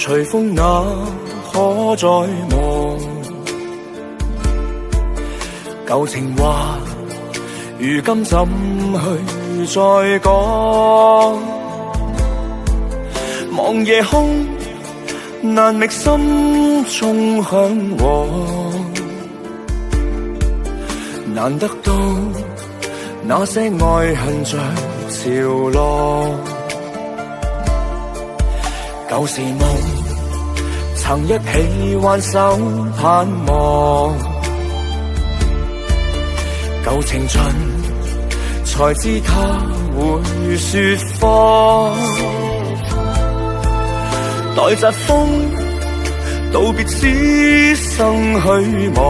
隨風那可再望？舊情話如今怎去再講？望夜空難覓心中向往，難得到那些愛恨像潮浪。舊時夢曾一起挽手盼望，舊情盡才知他會說謊。待疾風道別此生虛妄，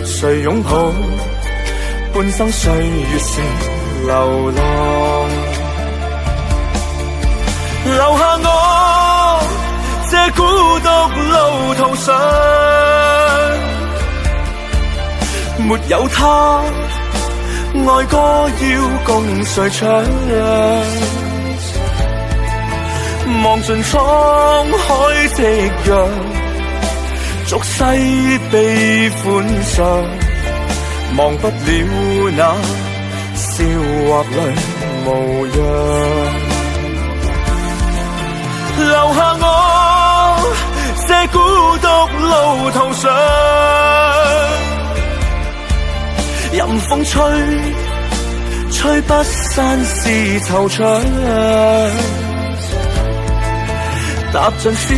誰擁抱半生歲月成流浪？留下我這孤獨路途上，沒有他，愛歌要共誰唱？望盡滄海夕陽，俗世悲歡上，忘不了那笑或淚模樣。留下我這孤獨路途上，任風吹，吹不散是惆悵。踏盡思憶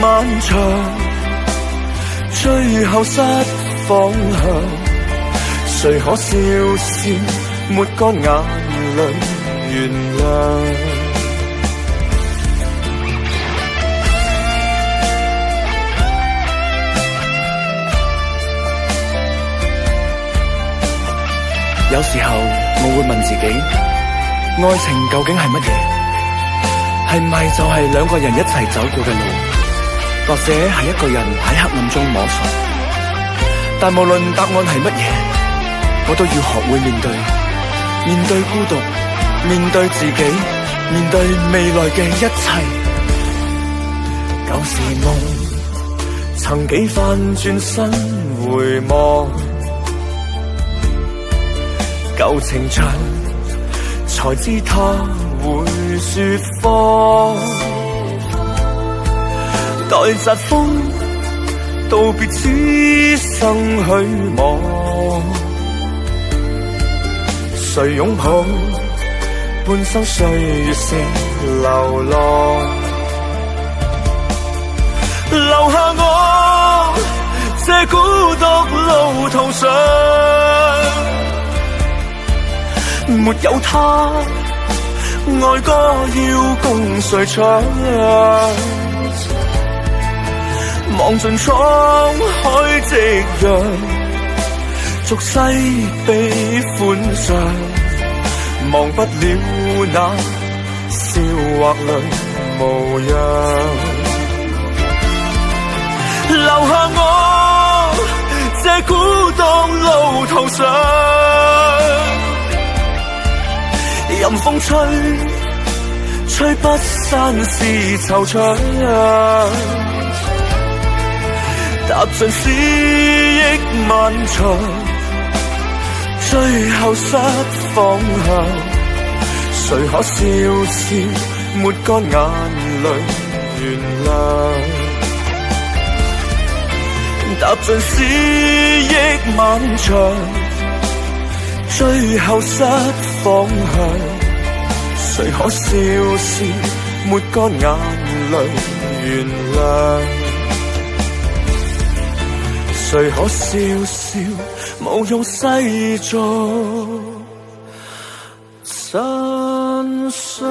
漫長，最後失方向，誰可笑笑抹乾眼淚原諒？有時候我會問自己，愛情究竟係乜嘢？係咪就係兩個人一齊走過嘅路，或者係一個人喺黑暗中摸索？但無論答案係乜嘢，我都要學會面對，面對孤獨，面對自己，面對未來嘅一切。舊時夢曾幾番轉身回望，舊情長才知他會說謊。待疾風道別此生虛妄，誰擁抱半生歲月成流浪？留下我這孤獨路途上，沒有他，愛歌要共誰唱？望盡滄海夕陽，俗世悲歡上，忘不了那笑或淚模樣。留下我這孤獨路途上，任風吹，吹不散是惆悵。踏盡思憶漫長，最後失方向，誰可笑笑抹乾眼淚原諒？踏盡思憶漫長，最後失方向，誰可笑笑抹乾眼淚原諒？誰可笑笑無用世俗讚賞？